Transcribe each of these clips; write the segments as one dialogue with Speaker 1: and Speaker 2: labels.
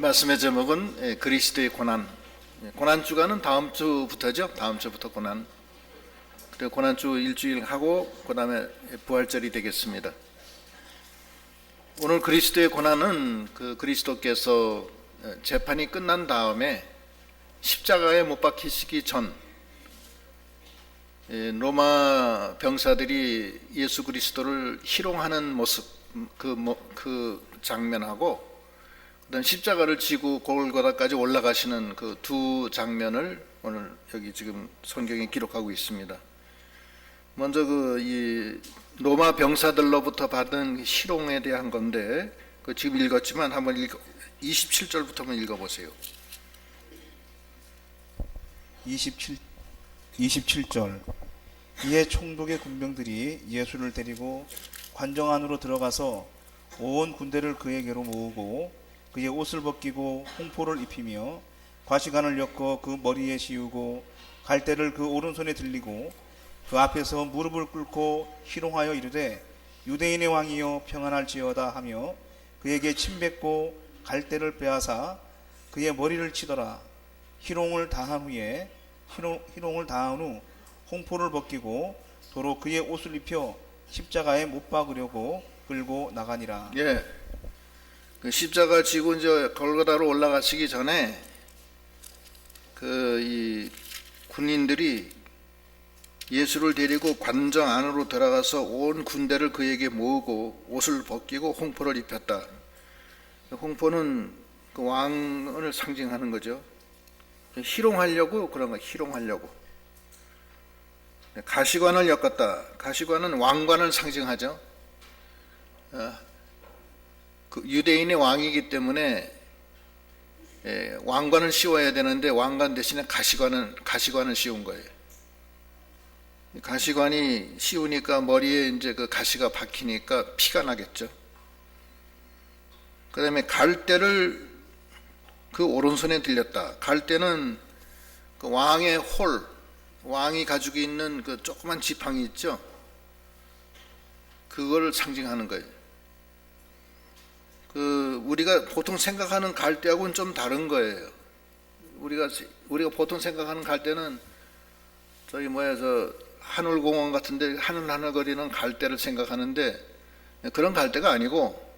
Speaker 1: 말씀의 제목은 그리스도의 고난. 고난 주간은 다음 주부터죠. 다음 주부터 고난. 그리고 고난 주 일주일 하고 그 다음에 부활절이 되겠습니다. 오늘 그리스도의 고난은 그리스도께서 재판이 끝난 다음에 십자가에 못 박히시기 전 로마 병사들이 예수 그리스도를 희롱하는 모습, 그 장면하고 그다음 십자가를 지고 골고다까지 올라가시는 그 두 장면을 오늘 여기 지금 성경에 기록하고 있습니다. 먼저 이 로마 병사들로부터 받은 희롱에 대한 건데 지금 읽었지만 한번 27절부터 한번 읽어보세요.
Speaker 2: 27절. 이에 총독의 군병들이 예수를 데리고 관정 안으로 들어가서 온 군대를 그에게로 모으고 그의 옷을 벗기고 홍포를 입히며 과시관을 엮어 그 머리에 씌우고 갈대를 그 오른손에 들리고 그 앞에서 무릎을 꿇고 희롱하여 이르되 유대인의 왕이여 평안할지어다 하며 그에게 침뱉고 갈대를 빼앗아 그의 머리를 치더라. 희롱을 다한 후 홍포를 벗기고 도로 그의 옷을 입혀 십자가에 못 박으려고 끌고 나가니라.
Speaker 1: 예. 그 십자가 지고 이제 골고다로 올라가시기 전에 이 군인들이 예수를 데리고 관정 안으로 들어가서 온 군대를 그에게 모으고 옷을 벗기고 홍포를 입혔다. 홍포는 그 왕을 상징하는 거죠. 희롱하려고 그런 거, 희롱하려고. 가시관을 엮었다. 가시관은 왕관을 상징하죠. 그 유대인의 왕이기 때문에 왕관을 씌워야 되는데 왕관 대신에 가시관을 씌운 거예요. 가시관이 씌우니까 머리에 이제 그 가시가 박히니까 피가 나겠죠. 그 다음에 갈대를 그 오른손에 들렸다. 갈대는 그 왕의 왕이 가지고 있는 그 조그만 지팡이 있죠. 그걸 상징하는 거예요. 우리가 보통 생각하는 갈대하고는 좀 다른 거예요. 우리가 보통 생각하는 갈대는 하늘공원 같은데 하늘하늘거리는 갈대를 생각하는데 그런 갈대가 아니고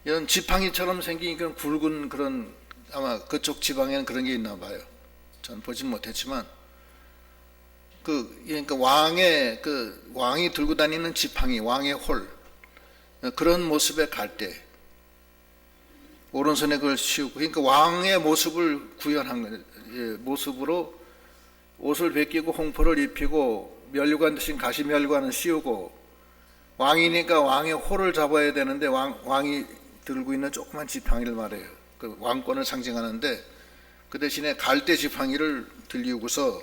Speaker 1: 이런 지팡이처럼 생긴 그런 굵은 그런 아마 그쪽 지방에는 그런 게 있나 봐요. 전 보진 못했지만 그러니까 왕이 들고 다니는 지팡이, 왕의 그런 모습의 갈대. 오른손에 그걸 씌우고, 그러니까 왕의 모습을 구현한 거예요. 모습으로 옷을 벗기고 홍포를 입히고 면류관 대신 가시면류관을 씌우고 왕이니까 왕의 홀을 잡아야 되는데 왕이 들고 있는 조그만 지팡이를 말해요. 그 왕권을 상징하는데 그 대신에 갈대 지팡이를 들리고서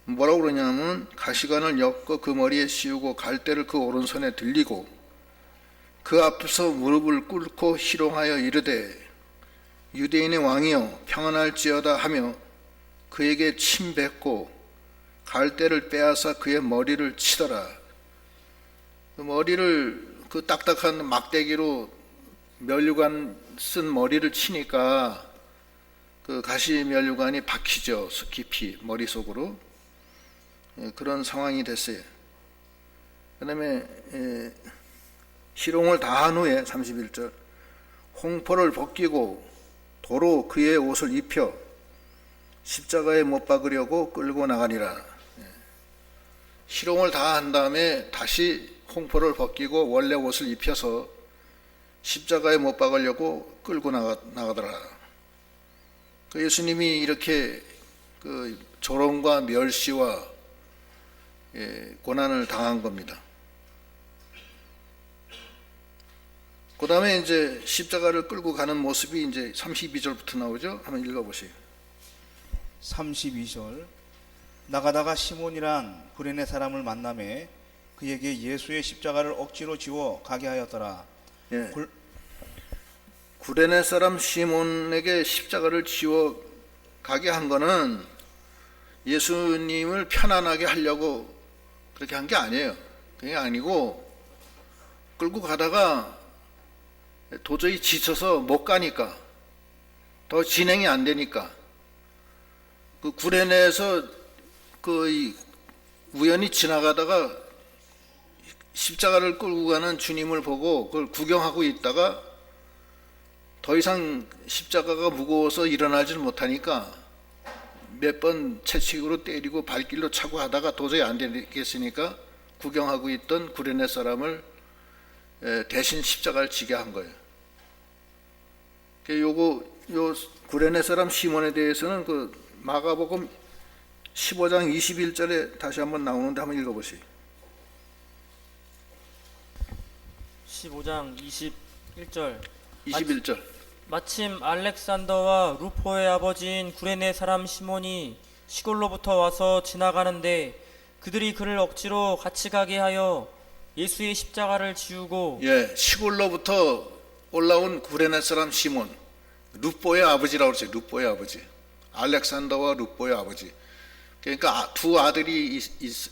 Speaker 1: 뭐라고 그러냐면 가시관을 엮어 그 머리에 씌우고 갈대를 그 오른손에 들리고 그 앞에서 무릎을 꿇고 희롱하여 이르되 유대인의 왕이여 평안할지어다 하며 그에게 침뱉고 갈대를 빼앗아 그의 머리를 치더라. 그 머리를 그 딱딱한 막대기로 면류관 쓴 머리를 치니까 그 가시 면류관이 박히죠. 깊이 머릿속으로. 그런 상황이 됐어요. 그 다음에 희롱을 다한 후에 31절 홍포를 벗기고 도로 그의 옷을 입혀 십자가에 못 박으려고 끌고 나가니라. 희롱을 다한 다음에 다시 홍포를 벗기고 원래 옷을 입혀서 십자가에 못 박으려고 끌고 나가더라. 예수님이 이렇게 조롱과 멸시와 고난을 당한 겁니다. 그 다음에 이제 십자가를 끌고 가는 모습이 이제 32절부터 나오죠. 한번 읽어보세요.
Speaker 2: 32절. 나가다가 시몬이란 구레네 사람을 만나매 그에게 예수의 십자가를 억지로 지워 가게 하였더라.
Speaker 1: 예. 구레네 사람 시몬에게 십자가를 지워 가게 한 거는 예수님을 편안하게 하려고 그렇게 한 게 아니에요. 그게 아니고 끌고 가다가 도저히 지쳐서 못 가니까 더 진행이 안 되니까 그 구레네에서 우연히 지나가다가 십자가를 끌고 가는 주님을 보고 그걸 구경하고 있다가 더 이상 십자가가 무거워서 일어나질 못하니까 몇 번 채찍으로 때리고 발길로 차고 하다가 도저히 안 되겠으니까 구경하고 있던 구레네 사람을 대신 십자가를 지게 한 거예요. 요 구레네 사람 시몬에 대해서는 그 마가복음 15장 21절에 다시 한번 나오는데 한번 읽어보시죠.
Speaker 3: 15장 21절
Speaker 1: 21절.
Speaker 3: 마침 알렉산더와 루포의 아버지인 구레네 사람 시몬이 시골로부터 와서 지나가는데 그들이 그를 억지로 같이 가게 하여 예수의 십자가를 지우고
Speaker 1: 시골로부터 올라온 구레네 사람 시몬, 루포의 아버지라고 그러죠. 루포의 아버지. 알렉산더와 루포의 아버지. 그러니까 두 아들이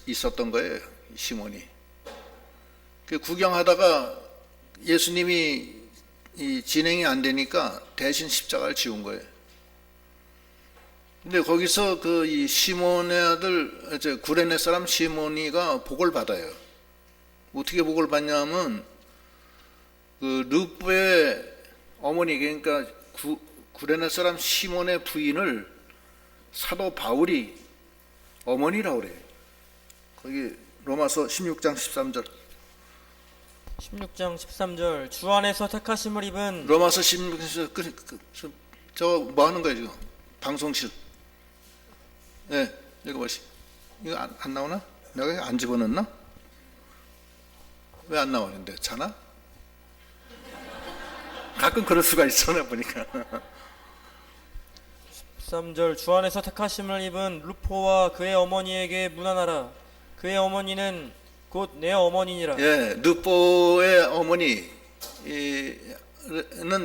Speaker 1: 있었던 거예요. 시몬이. 구경하다가 예수님이 진행이 안 되니까 대신 십자가를 지운 거예요. 근데 거기서 이 시몬의 아들, 구레네 사람 시몬이가 복을 받아요. 어떻게 복을 받냐면, 루포의 어머니, 그러니까 구레네 사람 시몬의 부인을 사도 바울이 어머니라고 그래요. 거기 로마서 16장 13절.
Speaker 3: 16장 13절 주 안에서 택하심을 입은
Speaker 1: 로마서 16장 저거 뭐 하는 거예요 지금? 방송실. 읽어보시. 이거 안 나오나? 내가 안 집어넣나? 왜 안 나오는데? 자나? 가끔 그럴 수가 있어 나 보니까.
Speaker 3: 13절 주 안에서 택하심을 입은 루포와 그의 어머니에게 문안하라. 그의 어머니는 곧 내 어머니니라.
Speaker 1: 루포의 어머니는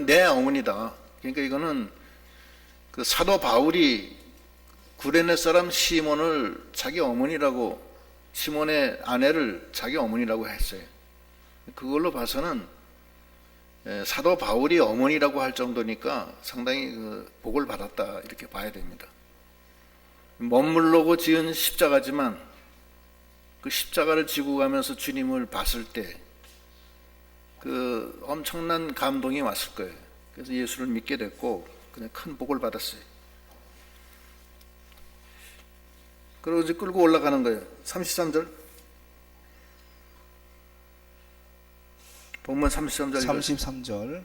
Speaker 1: 내 어머니다. 그러니까 이거는 그 사도 바울이 구레네 사람 시몬을 자기 어머니라고, 시몬의 아내를 자기 어머니라고 했어요. 그걸로 봐서는 사도 바울이 어머니라고 할 정도니까 상당히 복을 받았다 이렇게 봐야 됩니다. 멋물르고 지은 십자가지만 그 십자가를 지고 가면서 주님을 봤을 때 그 엄청난 감동이 왔을 거예요. 그래서 예수를 믿게 됐고 그냥 큰 복을 받았어요. 그리고 이제 끌고 올라가는 거예요. 33절. 본문 33절.
Speaker 2: 33절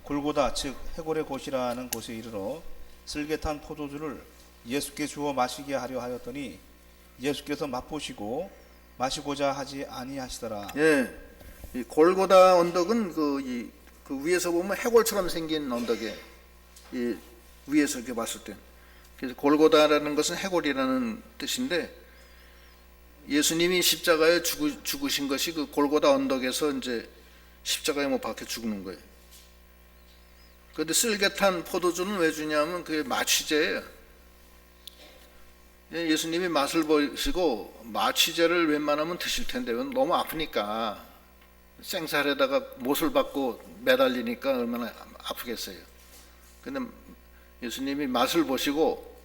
Speaker 2: 골고다 즉 해골의 곳이라는 곳에 이르러 쓸개탄 포도주를 예수께 주어 마시게 하려 하였더니 예수께서 맛보시고 마시고자 하지 아니하시더라.
Speaker 1: 이 골고다 언덕은 그 위에서 보면 해골처럼 생긴 언덕에 이 위에서 이렇게 봤을 때, 그래서 골고다라는 것은 해골이라는 뜻인데 예수님이 십자가에 죽으신 것이 그 골고다 언덕에서 이제 십자가에 못 박혀 죽는 거예요. 그런데 쓸개탄 포도주는 왜 주냐면 그게 마취제예요. 예수님이 맛을 보시고 마취제를 웬만하면 드실 텐데 너무 아프니까 생살에다가 못을 받고 매달리니까 얼마나 아프겠어요. 근데 예수님이 맛을 보시고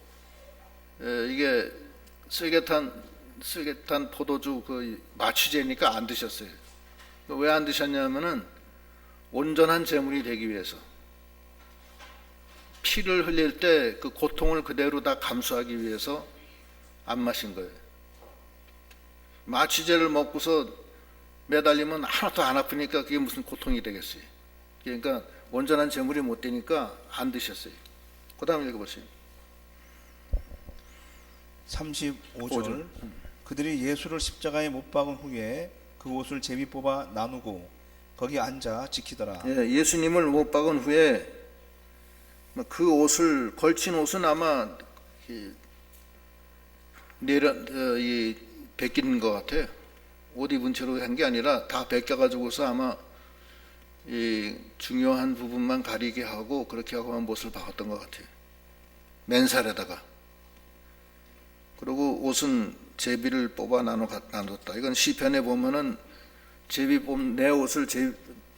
Speaker 1: 이게 쓸개탄 포도주 그 마취제니까 안 드셨어요. 왜 안 드셨냐면은 온전한 제물이 되기 위해서, 피를 흘릴 때 그 고통을 그대로 다 감수하기 위해서 안 마신 거예요. 마취제를 먹고서 매달리면 하나도 안 아프니까 그게 무슨 고통이 되겠어요. 그러니까 온전한 제물이 못 되니까 안 드셨어요. 그 다음 읽어보세요.
Speaker 2: 35절 그들이 예수를 십자가에 못 박은 후에 그 옷을 제비 뽑아 나누고 거기 앉아 지키더라.
Speaker 1: 예수님을 못 박은 후에 그 옷을, 걸친 옷은 아마 벗긴 것 같아요. 옷 입은 채로 한 게 아니라 다 벗겨가지고서 아마 이 중요한 부분만 가리게 하고 그렇게 하고만 못을 박았던 것 같아요. 맨살에다가. 그리고 옷은 제비를 뽑아 나눴다. 이건 시편에 보면은 내 옷을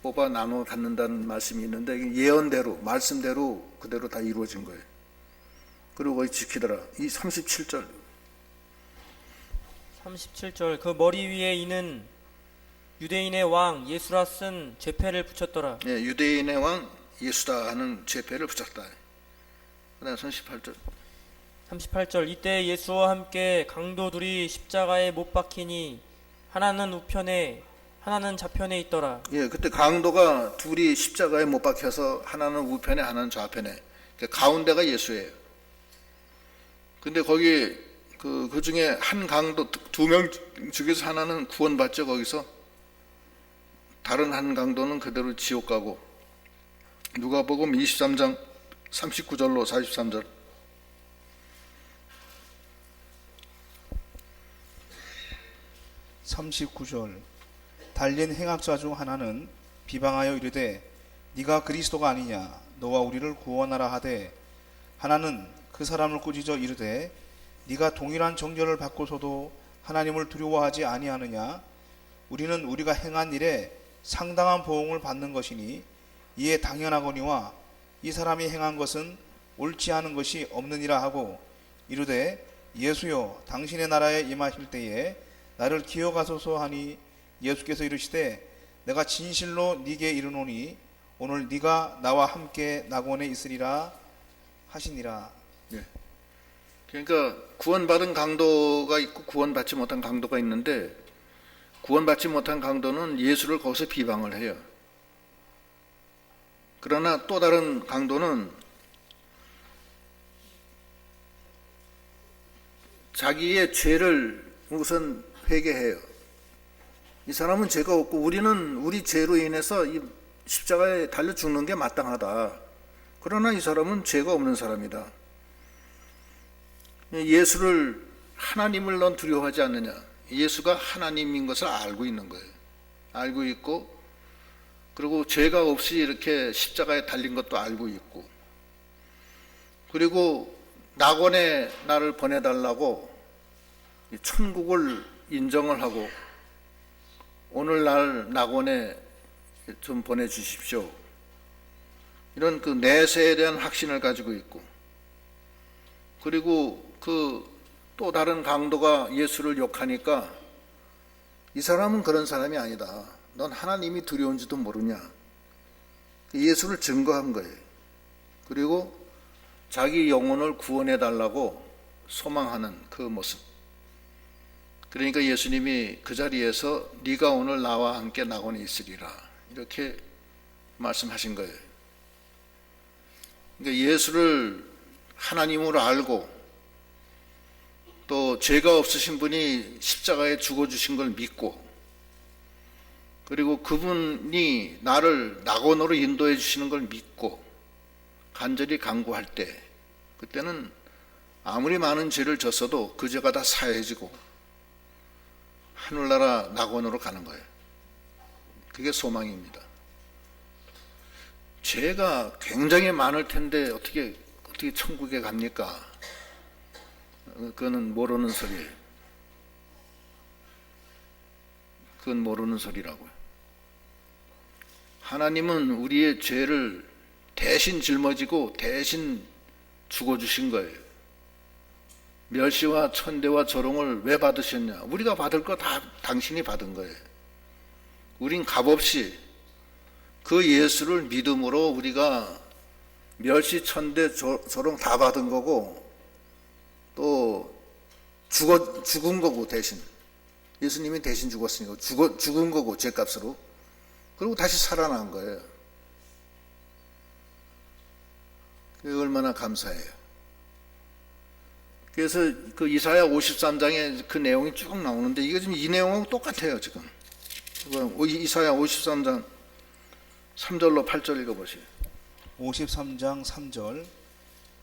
Speaker 1: 뽑아 나눠 갖는다는 말씀이 있는데 이게 예언대로 말씀대로 그대로 다 이루어진 거예요. 그리고 거기 지키더라. 이 37절
Speaker 3: 37절 그 머리 위에 이는 유대인의 왕 예수라 쓴 죄패를 붙였더라.
Speaker 1: 예, 유대인의 왕 예수다 하는 죄패를 붙였다. 그다음 38절
Speaker 3: 38절 이때 예수와 함께 강도 둘이 십자가에 못 박히니 하나는 우편에 하나는 좌편에 있더라.
Speaker 1: 예, 그때 강도가 둘이 십자가에 못 박혀서 하나는 우편에 하나는 좌편에 가운데가 예수예요. 근데 거기 그 중에 한 강도 두 명 중에서 하나는 구원받죠. 거기서 다른 한 강도는 그대로 지옥 가고. 누가복음 23장 39절로 43절
Speaker 2: 39절 달린 행악자 중 하나는 비방하여 이르되 네가 그리스도가 아니냐 너와 우리를 구원하라 하되 하나는 그 사람을 꾸짖어 이르되 네가 동일한 정죄를 받고서도 하나님을 두려워하지 아니하느냐 우리는 우리가 행한 일에 상당한 보응을 받는 것이니 이에 당연하거니와 이 사람이 행한 것은 옳지 않은 것이 없느니라 하고 이르되 예수여 당신의 나라에 임하실 때에 나를 기억하소서 하니 예수께서 이르시되 내가 진실로 네게 이르노니 오늘 네가 나와 함께 낙원에 있으리라 하시니라.
Speaker 1: 예. 그러니까 구원받은 강도가 있고 구원받지 못한 강도가 있는데 구원받지 못한 강도는 예수를 거기서 비방을 해요. 그러나 또 다른 강도는 자기의 죄를 우선 회개해요. 이 사람은 죄가 없고 우리는 우리 죄로 인해서 이 십자가에 달려 죽는 게 마땅하다. 그러나 이 사람은 죄가 없는 사람이다. 예수를 하나님을 넌 두려워하지 않느냐. 예수가 하나님인 것을 알고 있는 거예요. 알고 있고 그리고 죄가 없이 이렇게 십자가에 달린 것도 알고 있고 그리고 낙원에 나를 보내달라고 천국을 인정을 하고 오늘날 낙원에 좀 보내주십시오. 이런 그 내세에 대한 확신을 가지고 있고 그리고 그 또 다른 강도가 예수를 욕하니까 이 사람은 그런 사람이 아니다. 넌 하나님이 두려운지도 모르냐. 예수를 증거한 거예요. 그리고 자기 영혼을 구원해 달라고 소망하는 그 모습. 그러니까 예수님이 그 자리에서 네가 오늘 나와 함께 낙원에 있으리라 이렇게 말씀하신 거예요. 그러니까 예수를 하나님으로 알고 또 죄가 없으신 분이 십자가에 죽어주신 걸 믿고 그리고 그분이 나를 낙원으로 인도해 주시는 걸 믿고 간절히 간구할 때 그때는 아무리 많은 죄를 졌어도 그 죄가 다 사해지고 하늘나라 낙원으로 가는 거예요. 그게 소망입니다. 죄가 굉장히 많을 텐데 어떻게 천국에 갑니까? 그거는 모르는 소리예요. 그건 모르는 소리라고요. 하나님은 우리의 죄를 대신 짊어지고 대신 죽어주신 거예요. 멸시와 천대와 조롱을 왜 받으셨냐? 우리가 받을 거 다 당신이 받은 거예요. 우린 값없이 그 예수를 믿음으로 우리가 멸시, 천대, 조롱 다 받은 거고 또 죽은 거고 대신 예수님이 대신 죽었으니까 죽은 거고 죄값으로 그리고 다시 살아난 거예요. 그게 얼마나 감사해요. 그래서 그 이사야 53장에 그 내용이 쭉 나오는데 이게 지금 이 내용하고 똑같아요. 지금 이사야 53장 3절로 8절 읽어보세요.
Speaker 2: 53장 3절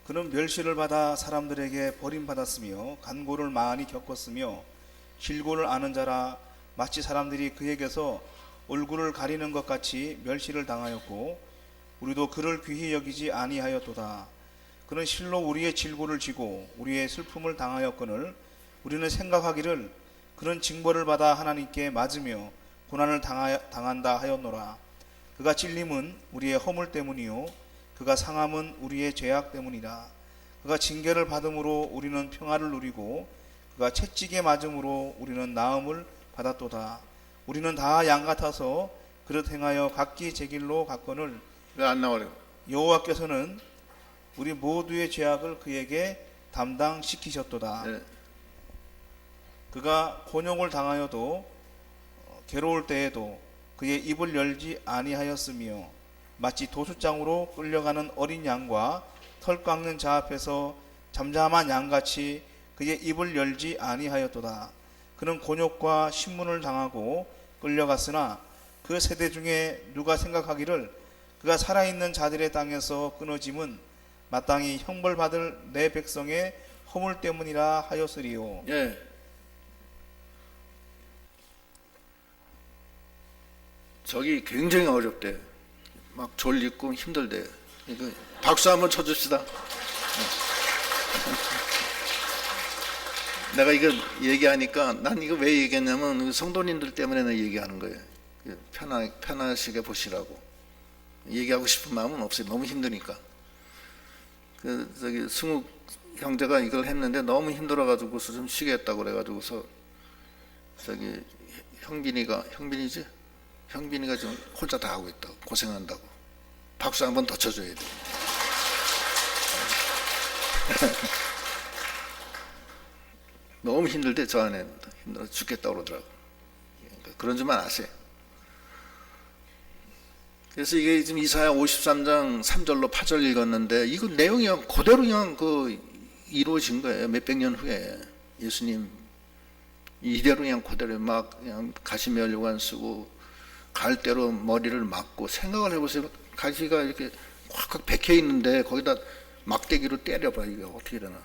Speaker 2: 그는 멸시를 받아 사람들에게 버림받았으며 간고를 많이 겪었으며 질고를 아는 자라 마치 사람들이 그에게서 얼굴을 가리는 것 같이 멸시를 당하였고 우리도 그를 귀히 여기지 아니하였도다. 그는 실로 우리의 질고를 지고 우리의 슬픔을 당하였거늘 우리는 생각하기를 그는 징벌을 받아 하나님께 맞으며 고난을 당한다 하였노라. 그가 찔림은 우리의 허물 때문이요 그가 상함은 우리의 죄악 때문이라. 그가 징계를 받음으로 우리는 평화를 누리고 그가 채찍에 맞음으로 우리는 나음을 받았도다. 우리는 다 양 같아서 그릇 행하여 각기 제 길로 갔거늘
Speaker 1: 왜 안 나와요?
Speaker 2: 여호와께서는 우리 모두의 죄악을 그에게 담당시키셨도다.
Speaker 1: 네.
Speaker 2: 그가 곤욕을 당하여도 괴로울 때에도 그의 입을 열지 아니하였으며 마치 도수장으로 끌려가는 어린 양과 털 깎는 자 앞에서 잠잠한 양같이 그의 입을 열지 아니하였도다. 그는 곤욕과 신문을 당하고 끌려갔으나 그 세대 중에 누가 생각하기를 그가 살아있는 자들의 땅에서 끊어짐은 마땅히 형벌받을 내 백성의 허물 때문이라 하였으리요.
Speaker 1: 예. 저기 굉장히 어렵대. 막 졸리고 힘들대. 이거 박수 한번 쳐줍시다. 내가 이거 얘기하니까 난 이거 왜 얘기했냐면 성도님들 때문에 나 얘기하는 거예요. 편하시게 보시라고. 얘기하고 싶은 마음은 없어요. 너무 힘드니까. 저기 승욱 형제가 이걸 했는데 너무 힘들어가지고서 좀 쉬겠다고 그래가지고서 저기 형빈이지? 형빈이가 지금 혼자 다 하고 있다고 고생한다고. 박수 한번 더 쳐줘야 돼. 너무 힘들대. 저 안에 힘들어 죽겠다고 그러더라고. 그러니까 그런 줄만 아세요. 그래서 이게 지금 이사야 53장 3절로 8절 읽었는데 이거 내용이 그대로 그냥 이루어진 거예요. 몇백 년 후에 예수님 이대로 그냥 그대로 막 그냥 가시면류관 쓰고 갈대로 머리를 막고 생각을 해보세요. 가시가 이렇게 확확 박혀 있는데 거기다 막대기로 때려봐. 이게 어떻게 되나.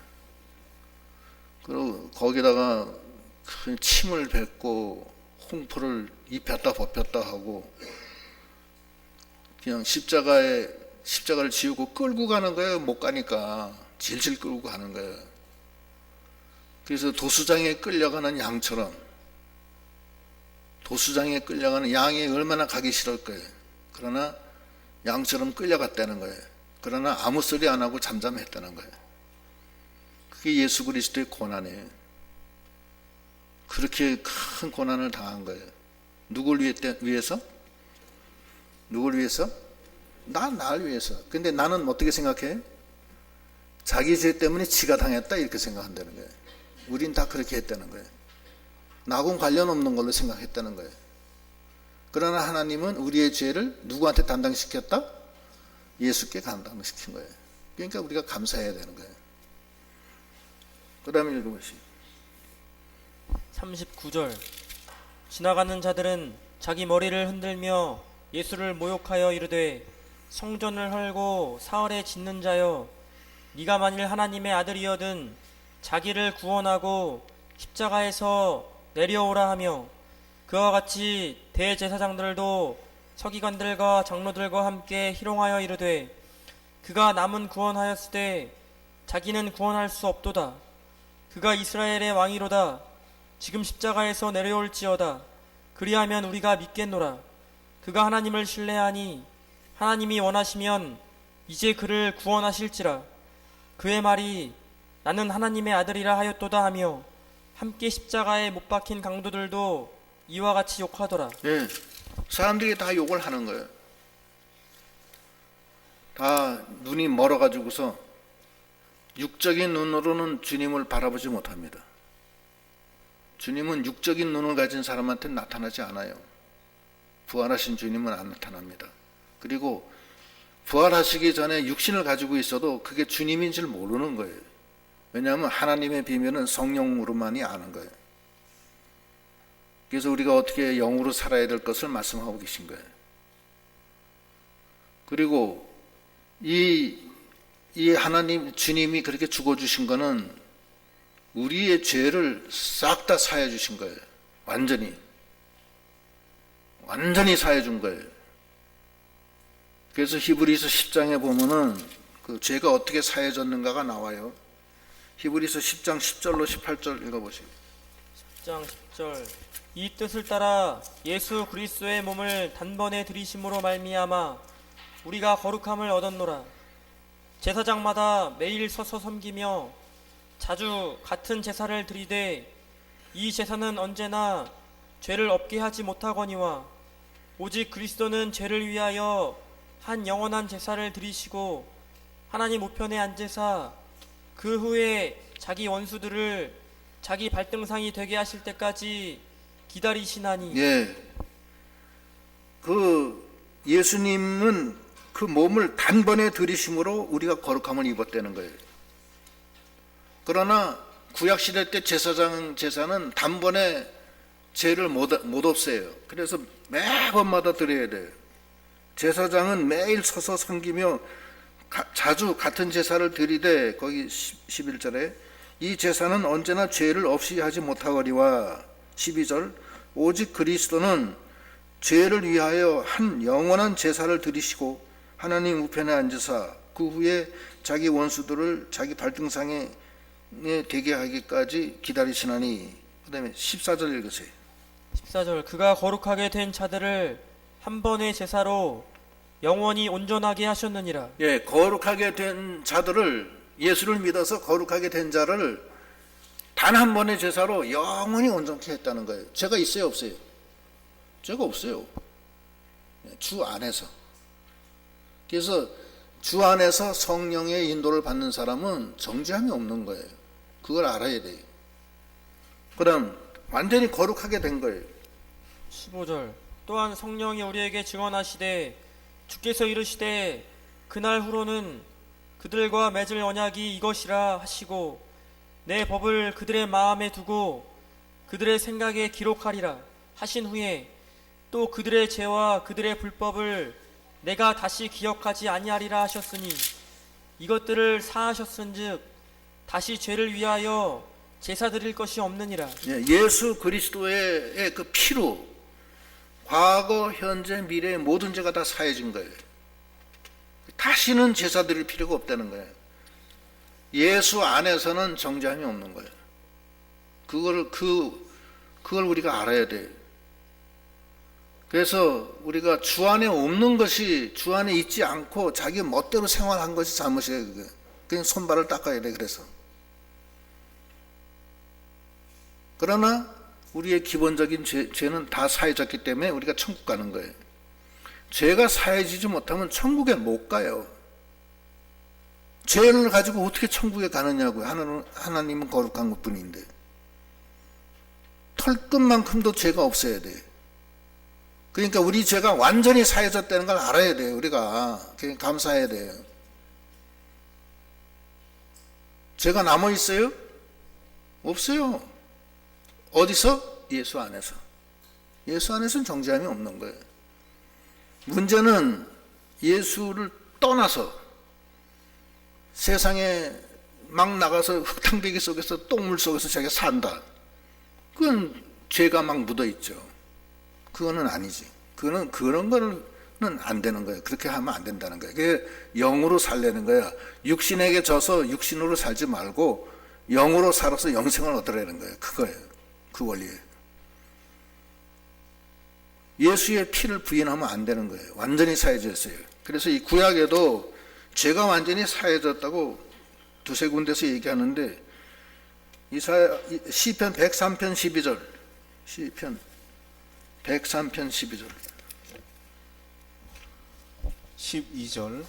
Speaker 1: 그리고 거기다가 큰 침을 뱉고 홍포를 입혔다 벗겼다 하고 그냥 십자가를 지우고 끌고 가는 거예요. 못 가니까 질질 끌고 가는 거예요. 그래서 도수장에 끌려가는 양처럼 도수장에 끌려가는 양이 얼마나 가기 싫을 거예요. 그러나 양처럼 끌려갔다는 거예요. 그러나 아무 소리 안 하고 잠잠했다는 거예요. 그게 예수 그리스도의 고난이에요. 그렇게 큰 고난을 당한 거예요. 누굴 위해서? 누굴 위해서? 나를 위해서. 근데 나는 어떻게 생각해? 자기 죄 때문에 지가 당했다 이렇게 생각한다는 거예요. 우린 다 그렇게 했다는 거예요. 나하고는 관련 없는 걸로 생각했다는 거예요. 그러나 하나님은 우리의 죄를 누구한테 담당시켰다? 예수께 담당시킨 거예요. 그러니까 우리가 감사해야 되는 거예요. 그 다음에 읽어보시죠.
Speaker 3: 39절. 지나가는 자들은 자기 머리를 흔들며 예수를 모욕하여 이르되 성전을 헐고 사흘에 짓는 자여, 네가 만일 하나님의 아들이여든 자기를 구원하고 십자가에서 내려오라 하며, 그와 같이 대제사장들도 서기관들과 장로들과 함께 희롱하여 이르되 그가 남은 구원하였으되 자기는 구원할 수 없도다. 그가 이스라엘의 왕이로다. 지금 십자가에서 내려올지어다. 그리하면 우리가 믿겠노라. 그가 하나님을 신뢰하니 하나님이 원하시면 이제 그를 구원하실지라. 그의 말이 나는 하나님의 아들이라 하였도다 하며 함께 십자가에 못 박힌 강도들도 이와 같이 욕하더라.
Speaker 1: 네, 사람들이 다 욕을 하는 거예요. 다 눈이 멀어가지고서 육적인 눈으로는 주님을 바라보지 못합니다. 주님은 육적인 눈을 가진 사람한테 나타나지 않아요. 부활하신 주님은 안 나타납니다. 그리고 부활하시기 전에 육신을 가지고 있어도 그게 주님인 줄 모르는 거예요. 왜냐하면 하나님의 비밀은 성령으로만이 아는 거예요. 그래서 우리가 어떻게 영으로 살아야 될 것을 말씀하고 계신 거예요. 그리고 이 하나님 주님이 그렇게 죽어주신 거는 우리의 죄를 싹 다 사해 주신 거예요. 완전히 사해 준 거예요. 그래서 히브리서 10장에 보면은 그 죄가 어떻게 사해졌는가가 나와요. 히브리서 10장 10절로 18절 읽어보시고.
Speaker 3: 10장 10절. 이 뜻을 따라 예수 그리스도의 몸을 단번에 들이심으로 말미암아 우리가 거룩함을 얻었노라. 제사장마다 매일 서서 섬기며 자주 같은 제사를 드리되 이 제사는 언제나 죄를 없게 하지 못하거니와 오직 그리스도는 죄를 위하여 한 영원한 제사를 드리시고 하나님 우편에 앉으사 그 후에 자기 원수들을 자기 발등상이 되게 하실 때까지 기다리시나니.
Speaker 1: 예. 그 예수님은 그 몸을 단번에 들이심으로 우리가 거룩함을 입었다는 거예요. 그러나 구약시대 때 제사장 제사는 단번에 죄를 못 없애요. 그래서 매번마다 드려야 돼요. 제사장은 매일 서서 섬기며 자주 같은 제사를 드리되, 거기 11절에 이 제사는 언제나 죄를 없이 하지 못하거니와 12절 오직 그리스도는 죄를 위하여 한 영원한 제사를 드리시고 하나님 우편에 앉으사 그 후에 자기 원수들을 자기 발등상에 되게 하기까지 기다리시나니. 그 다음에 14절 읽으세요.
Speaker 3: 14절 그가 거룩하게 된 자들을 한 번의 제사로 영원히 온전하게 하셨느니라.
Speaker 1: 예, 거룩하게 된 자들을, 예수를 믿어서 거룩하게 된 자를 단 한 번의 제사로 영원히 온전케 했다는 거예요. 죄가 있어요, 없어요? 죄가 없어요. 주 안에서. 그래서 주 안에서 성령의 인도를 받는 사람은 정죄함이 없는 거예요. 그걸 알아야 돼요. 그럼 완전히 거룩하게 된 거예요.
Speaker 3: 15절 또한 성령이 우리에게 증언하시되 주께서 이르시되 그날 후로는 그들과 맺을 언약이 이것이라 하시고 내 법을 그들의 마음에 두고 그들의 생각에 기록하리라 하신 후에 또 그들의 죄와 그들의 불법을 내가 다시 기억하지 아니하리라 하셨으니 이것들을 사하셨은즉 다시 죄를 위하여 제사 드릴 것이 없느니라.
Speaker 1: 예수 그리스도의 그 피로 과거, 현재, 미래의 모든 죄가 다 사해진 거예요. 다시는 제사 드릴 필요가 없다는 거예요. 예수 안에서는 정죄함이 없는 거예요. 그걸 우리가 알아야 돼요. 그래서 우리가 주 안에 없는 것이 주 안에 있지 않고 자기 멋대로 생활한 것이 잘못이에요. 그냥 손발을 닦아야 돼. 그래서 그러나 우리의 기본적인 죄는 다 사해졌기 때문에 우리가 천국 가는 거예요. 죄가 사해지지 못하면 천국에 못 가요. 죄를 가지고 어떻게 천국에 가느냐고요. 하나님은 거룩한 것뿐인데. 털끝만큼도 죄가 없어야 돼요. 그러니까 우리 죄가 완전히 사해졌다는 걸 알아야 돼요. 우리가 감사해야 돼요. 죄가 남아 있어요? 없어요. 어디서? 예수 안에서. 예수 안에서는 정죄함이 없는 거예요. 문제는 예수를 떠나서 세상에 막 나가서 흙탕배기 속에서 똥물 속에서 자기가 산다. 그건 죄가 막 묻어 있죠. 그거는 아니지. 그거는 그런 거는 안 되는 거예요. 그렇게 하면 안 된다는 거예요. 그게 영으로 살려는 거야. 육신에게 져서 육신으로 살지 말고 영으로 살아서 영생을 얻으라는 거예요. 그거예요. 그 원리예요. 예수의 피를 부인하면 안 되는 거예요. 완전히 사해졌어요. 그래서 이 구약에도 죄가 완전히 사해졌다고 두세 군데서 얘기하는데 시편 103편 12절 시편 103편 12절
Speaker 2: 12절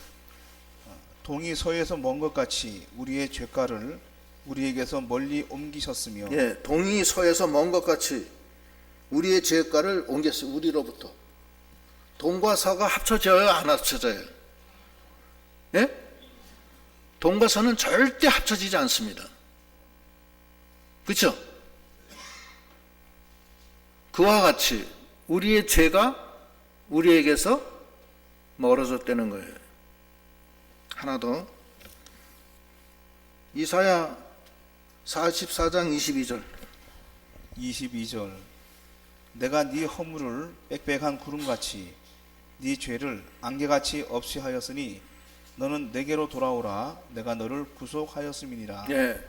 Speaker 2: 동이 서에서 먼 것 같이 우리의 죄가를 우리에게서 멀리 옮기셨으며.
Speaker 1: 예, 동이 서에서 먼 것 같이 우리의 죄가를 옮겼어요. 우리로부터. 동과 서가 합쳐져요, 안 합쳐져요? 예? 동과 서는 절대 합쳐지지 않습니다. 그렇죠? 그와 같이 우리의 죄가 우리에게서 멀어졌다는 거예요. 하나 더. 이사야 44장 22절
Speaker 2: 22절 내가 네 허물을 빽빽한 구름같이 네 죄를 안개같이 없이 하였으니 너는 내게로 돌아오라 내가 너를 구속하였음이니라.
Speaker 1: 예.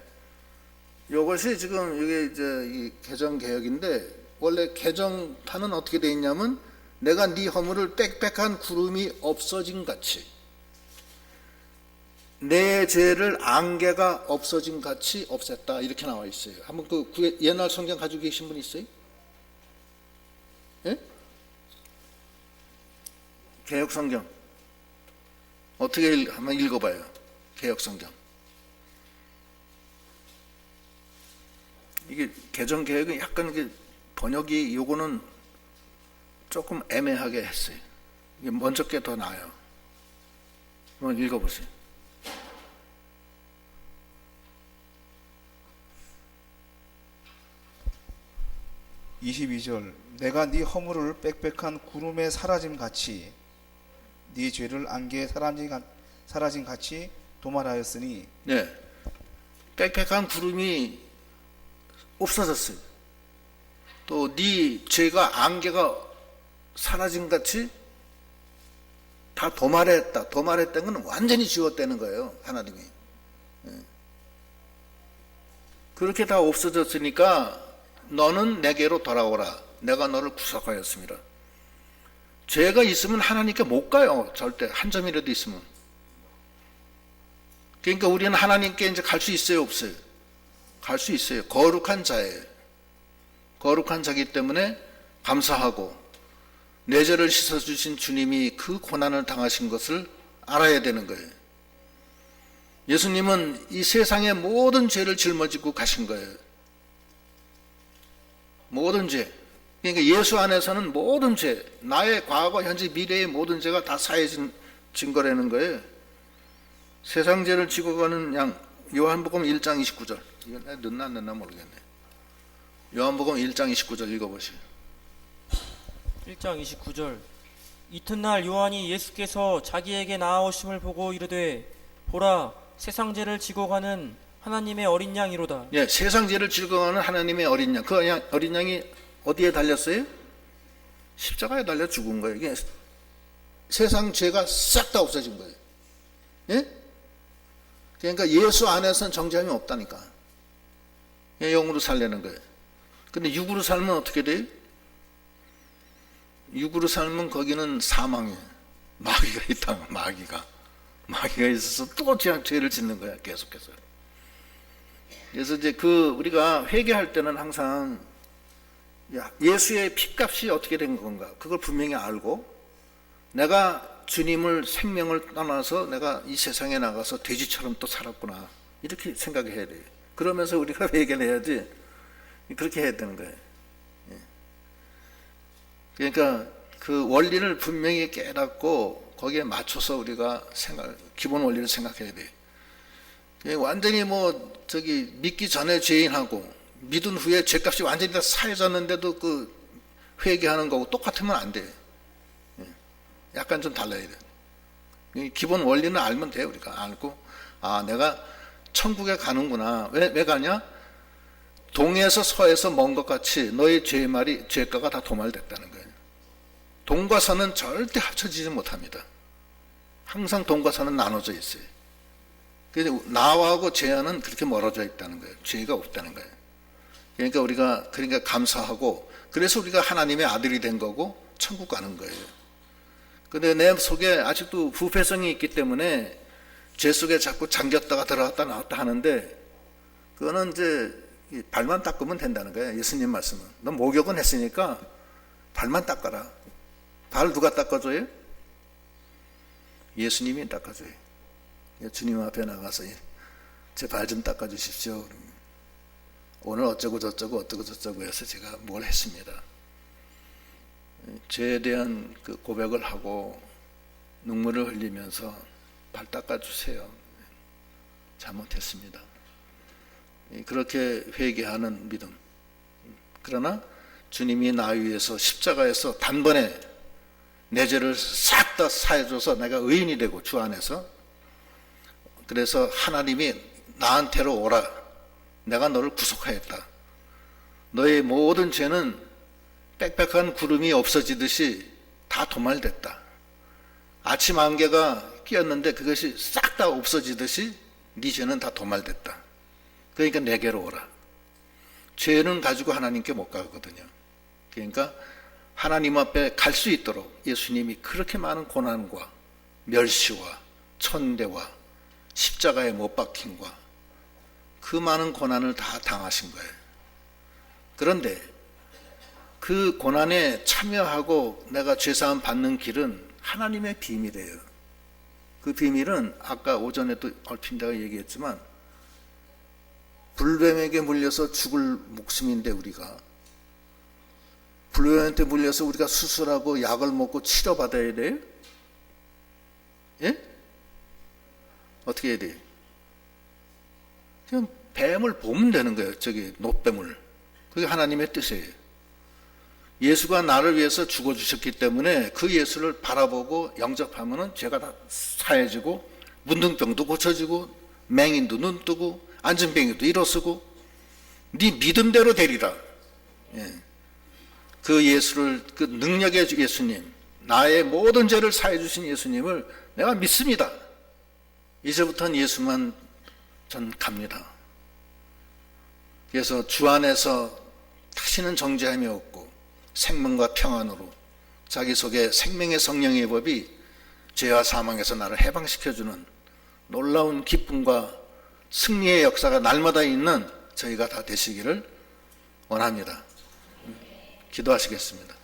Speaker 1: 이것이 지금 이게 이제 이 개정 개혁인데 원래 개정판은 어떻게 돼 있냐면 내가 네 허물을 빽빽한 구름이 없어진 같이, 내 죄를 안개가 없어진 같이 없앴다, 이렇게 나와 있어요. 한번 그 옛날 성경 가지고 계신 분 있어요? 예? 개역 성경 어떻게 한번 읽어봐요. 개역 성경. 이게 개정 개혁은 약간 이게 번역이 요거는 조금 애매하게 했어요. 이게 먼저 게 더 나아요. 한번 읽어보세요.
Speaker 2: (22절) 내가 네 허물을 빽빽한 구름에 사라짐 같이 네 죄를 안개에 사라진 같이 도말하였으니.
Speaker 1: 네, 빽빽한 구름이 없어졌어요. 또 네 죄가 안개가 사라진 같이 다 도말했다. 도말했다는 건 완전히 지웠다는 거예요, 하나님이. 그렇게 다 없어졌으니까 너는 내게로 돌아오라. 내가 너를 구속하였습니다. 죄가 있으면 하나님께 못 가요. 절대 한 점이라도 있으면. 그러니까 우리는 하나님께 이제 갈 수 있어요, 없어요? 갈 수 있어요. 거룩한 자예요. 거룩한 자기 때문에 감사하고 내 죄를 씻어주신 주님이 그 고난을 당하신 것을 알아야 되는 거예요. 예수님은 이 세상의 모든 죄를 짊어지고 가신 거예요. 모든 죄. 그러니까 예수 안에서는 모든 죄, 나의 과거, 현재, 미래의 모든 죄가 다 사해진 거라는 거예요. 세상 죄를 지고 가는 양. 요한복음 1장 29절. 이건 넣나 안 넣나 모르겠네. 요한복음 1장 29절 읽어보세요.
Speaker 3: 1장 29절 이튿날 요한이 예수께서 자기에게 나아오심을 보고 이르되 보라 세상 죄를 지고 가는 하나님의 어린 양이로다.
Speaker 1: 예, 세상 죄를 지고 가는 하나님의 어린 양. 그 어린 양이 어디에 달렸어요? 십자가에 달려 죽은 거예요. 이게 세상 죄가 싹 다 없어진 거예요. 예? 그러니까 예수 안에서는 정죄함이 없다니까. 영으로 살려는 거예요. 근데 육으로 살면 어떻게 돼요? 육으로 살면 거기는 사망이에요. 마귀가 있다. 마귀가 있어서 또 죄를 짓는 거야, 계속해서. 그래서 이제 우리가 회개할 때는 항상 예수의 피값이 어떻게 된 건가, 그걸 분명히 알고, 내가 주님을 생명을 떠나서 내가 이 세상에 나가서 돼지처럼 또 살았구나, 이렇게 생각해야 돼요. 그러면서 우리가 회개를 해야지. 그렇게 해야 되는 거예요. 그러니까 그 원리를 분명히 깨닫고 거기에 맞춰서 우리가 기본 원리를 생각해야 돼요. 완전히 믿기 전에 죄인하고 믿은 후에 죄값이 완전히 다 사해졌는데도 그 회개하는 거고 똑같으면 안 돼요. 약간 좀 달라야 돼요. 기본 원리는 알면 돼요. 우리가 알고, 내가 천국에 가는구나. 왜 가냐? 동에서 서에서 먼 것 같이 너의 죄가가 다 도말됐다는 거예요. 동과 서는 절대 합쳐지지 못합니다. 항상 동과 서는 나눠져 있어요. 그래서 나하고 죄와는 그렇게 멀어져 있다는 거예요. 죄가 없다는 거예요. 그러니까 우리가 감사하고, 그래서 우리가 하나님의 아들이 된 거고 천국 가는 거예요. 근데 내 속에 아직도 부패성이 있기 때문에 죄 속에 자꾸 잠겼다가 들어갔다 나왔다 하는데, 그거는 이제 발만 닦으면 된다는 거예요. 예수님 말씀은. 너 목욕은 했으니까 발만 닦아라. 발 누가 닦아줘요? 예수님이 닦아줘요. 주님 앞에 나가서 제 발 좀 닦아주십시오. 오늘 어쩌고 저쩌고 해서 제가 뭘 했습니다. 죄에 대한 그 고백을 하고 눈물을 흘리면서 발 닦아주세요. 잘못했습니다. 그렇게 회개하는 믿음. 그러나 주님이 나 위해서 십자가에서 단번에 내 죄를 싹 다 사해줘서 내가 의인이 되고 주 안에서, 그래서 하나님이 나한테로 오라. 내가 너를 구속하였다. 너의 모든 죄는 빽빽한 구름이 없어지듯이 다 도말됐다. 아침 안개가 끼었는데 그것이 싹 다 없어지듯이 네 죄는 다 도말됐다. 그러니까 내게로 오라. 죄는 가지고 하나님께 못 가거든요. 그러니까 하나님 앞에 갈 수 있도록 예수님이 그렇게 많은 고난과 멸시와 천대와 십자가에 못 박힘과 그 많은 고난을 다 당하신 거예요. 그런데 그 고난에 참여하고 내가 죄사함 받는 길은 하나님의 비밀이에요. 그 비밀은 아까 오전에도 얼핏 내가 얘기했지만 불뱀에게 물려서 죽을 목숨인데 우리가 불뱀한테 물려서 우리가 수술하고 약을 먹고 치료받아야 돼요? 예? 어떻게 해야 돼요? 그냥 뱀을 보면 되는 거예요. 저기 노뱀을. 그게 하나님의 뜻이에요. 예수가 나를 위해서 죽어주셨기 때문에 그 예수를 바라보고 영접하면 죄가 다 사해지고 문둥병도 고쳐지고 맹인도 눈 뜨고 안진뱅이도 일어서고 네 믿음대로 되리라. 예. 그 예수를, 그 능력의 예수님, 나의 모든 죄를 사해 주신 예수님을 내가 믿습니다. 이제부터는 예수만 전 갑니다. 그래서 주 안에서 다시는 정죄함이 없고 생명과 평안으로 자기 속에 생명의 성령의 법이 죄와 사망에서 나를 해방시켜주는 놀라운 기쁨과 승리의 역사가 날마다 있는 저희가 다 되시기를 원합니다. 기도하시겠습니다.